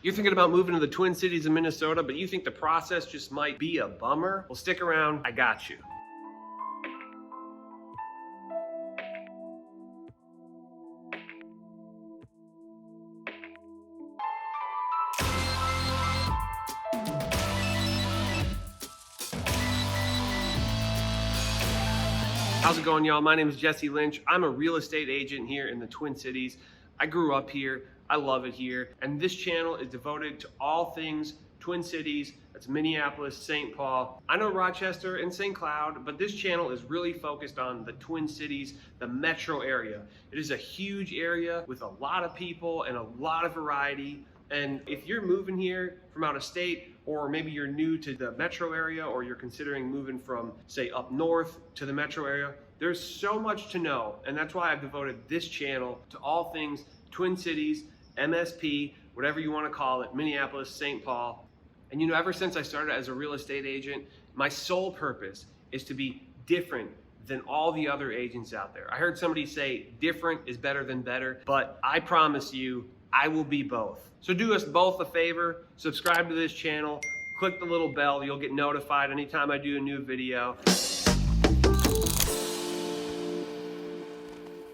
You're thinking about moving to the Twin Cities of Minnesota, but you think the process just might be a bummer? Well, stick around, I got you. How's it going, y'all? My name is Jesse Lynch. I'm a real estate agent here in the Twin Cities. I grew up here. I love it here. And this channel is devoted to all things Twin Cities. That's Minneapolis, Saint Paul. I know Rochester and St. Cloud, but this channel is really focused on the Twin Cities, the metro area. It is a huge area with a lot of people and a lot of variety. And if you're moving here from out of state, or maybe you're new to the metro area, or you're considering moving from, say, up north to the metro area, there's so much to know. And that's why I've devoted this channel to all things Twin Cities, MSP, whatever you want to call it, Minneapolis, Saint Paul. And you know, ever since I started as a real estate agent, my sole purpose is to be different than all the other agents out there. I heard somebody say different is better than better, but I promise you, I will be both. So do us both a favor, subscribe to this channel, click the little bell, you'll get notified anytime I do a new video.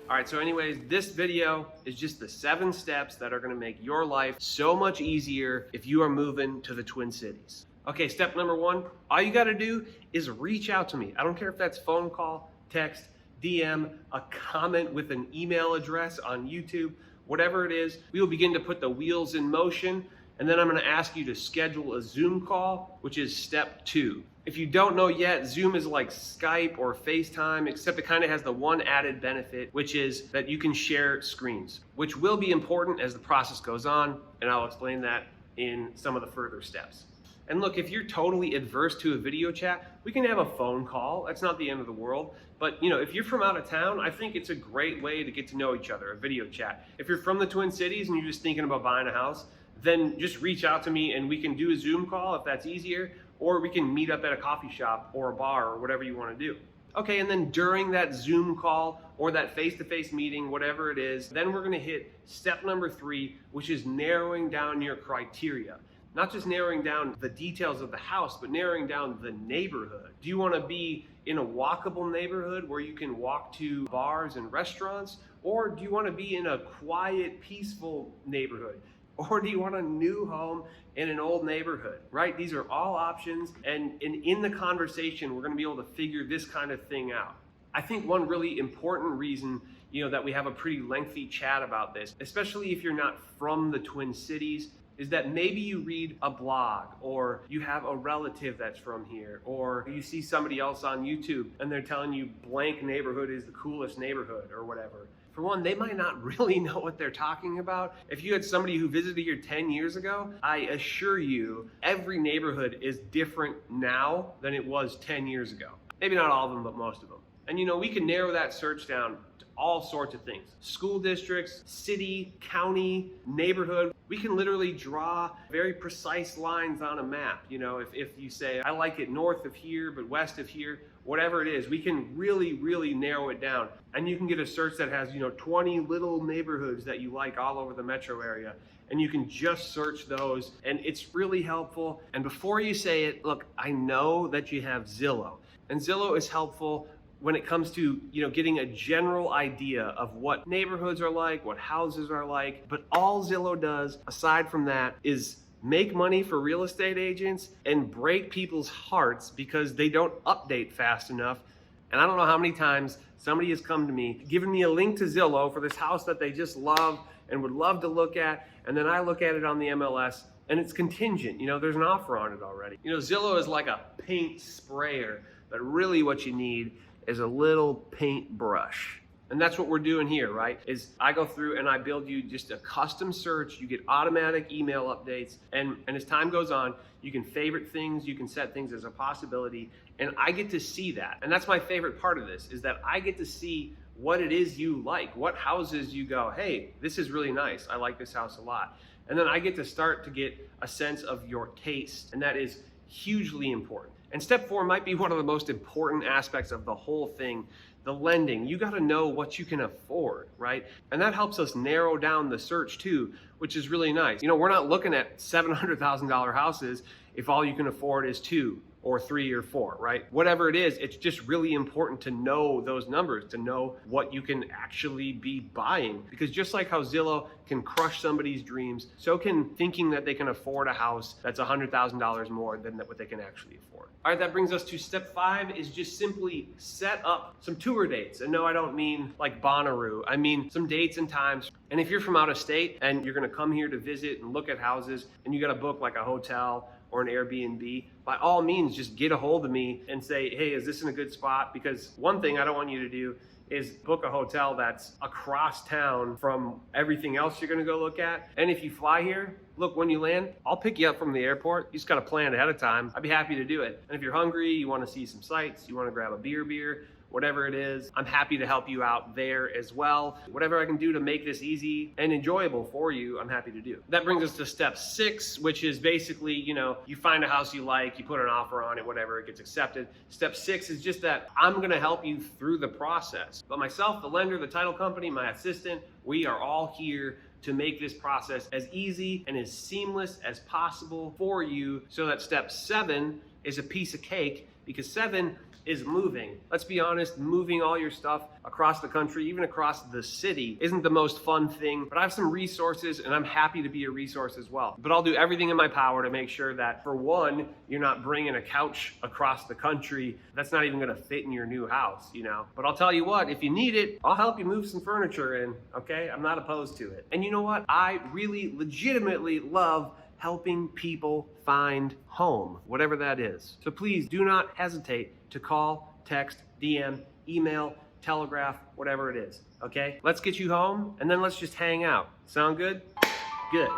All right, so anyways, this video is just the 7 steps that are gonna make your life so much easier if you are moving to the Twin Cities. Okay, step number 1, all you gotta do is reach out to me. I don't care if that's phone call, text, DM, a comment with an email address on YouTube, whatever it is. We will begin to put the wheels in motion, and then I'm gonna ask you to schedule a Zoom call, which is step 2. If you don't know yet, Zoom is like Skype or FaceTime, except it kind of has the one added benefit, which is that you can share screens, which will be important as the process goes on, and I'll explain that in some of the further steps. And look, if you're totally adverse to a video chat, we can have a phone call. That's not the end of the world. But you know, if you're from out of town, I think it's a great way to get to know each other, a video chat. If you're from the Twin Cities and you're just thinking about buying a house, then just reach out to me and we can do a Zoom call if that's easier, or we can meet up at a coffee shop or a bar or whatever you want to do. Okay, and then during that Zoom call or that face-to-face meeting, whatever it is, then we're gonna hit step number 3, which is narrowing down your criteria. Not just narrowing down the details of the house, but narrowing down the neighborhood. Do you wanna be in a walkable neighborhood where you can walk to bars and restaurants? Or do you wanna be in a quiet, peaceful neighborhood? Or do you want a new home in an old neighborhood, right? These are all options, and in the conversation, we're gonna be able to figure this kind of thing out. I think one really important reason, you know, that we have a pretty lengthy chat about this, especially if you're not from the Twin Cities, is that maybe you read a blog, or you have a relative that's from here, or you see somebody else on YouTube and they're telling you blank neighborhood is the coolest neighborhood or whatever. For one, they might not really know what they're talking about. If you had somebody who visited here 10 years ago, I assure you, every neighborhood is different now than it was 10 years ago. Maybe not all of them, but most of them. And you know, we can narrow that search down to all sorts of things. School districts, city, county, neighborhood. We can literally draw very precise lines on a map. You know, if you say, I like it north of here, but west of here, whatever it is, we can really, really narrow it down. And you can get a search that has, you know, 20 little neighborhoods that you like all over the metro area. And you can just search those, and it's really helpful. And before you say it, look, I know that you have Zillow, and Zillow is helpful when it comes to, you know, getting a general idea of what neighborhoods are like, what houses are like. But all Zillow does, aside from that, is make money for real estate agents and break people's hearts because they don't update fast enough. And I don't know how many times somebody has come to me, giving me a link to Zillow for this house that they just love and would love to look at. And then I look at it on the MLS and it's contingent. You know, there's an offer on it already. You know, Zillow is like a paint sprayer, but really what you need is a little paint brush. And that's what we're doing here, right? Is I go through and I build you just a custom search. You get automatic email updates. And as time goes on, you can favorite things, you can set things as a possibility. And I get to see that. And that's my favorite part of this, is that I get to see what it is you like, what houses you go, hey, this is really nice. I like this house a lot. And then I get to start to get a sense of your taste. And that is hugely important. And step 4 might be one of the most important aspects of the whole thing, the lending. You got to know what you can afford, right? And that helps us narrow down the search too, which is really nice. You know, we're not looking at $700,000 houses if all you can afford is 2 or 3 or 4, right? Whatever it is, it's just really important to know those numbers, to know what you can actually be buying. Because just like how Zillow can crush somebody's dreams, so can thinking that they can afford a house that's $100,000 more than what they can actually afford. All right, that brings us to step 5, is just simply set up some tour dates. And no, I don't mean like Bonnaroo. I mean some dates and times. And if you're from out of state and you're gonna come here to visit and look at houses and you gotta book like a hotel or an Airbnb, by all means, just get a hold of me and say, hey, is this in a good spot? Because one thing I don't want you to do is book a hotel that's across town from everything else you're gonna go look at. And if you fly here, look, when you land, I'll pick you up from the airport. You just gotta plan ahead of time. I'd be happy to do it. And if you're hungry, you wanna see some sights, you wanna grab a beer, whatever it is, I'm happy to help you out there as well. Whatever I can do to make this easy and enjoyable for you, I'm happy to do. That brings us to step 6, which is basically, you know, you find a house you like, you put an offer on it, whatever, it gets accepted. Step 6 is just that I'm gonna help you through the process. But myself, the lender, the title company, my assistant, we are all here to make this process as easy and as seamless as possible for you, so that step 7 is a piece of cake, because 7 is moving. Let's be honest, moving all your stuff across the country, even across the city, isn't the most fun thing, but I have some resources and I'm happy to be a resource as well. But I'll do everything in my power to make sure that, for one, you're not bringing a couch across the country that's not even gonna fit in your new house, you know? But I'll tell you what, if you need it, I'll help you move some furniture in, okay? I'm not opposed to it. And you know what? I really legitimately love helping people find home, whatever that is. So please do not hesitate to call, text, DM, email, telegraph, whatever it is, okay? Let's get you home and then let's just hang out. Sound good? Good.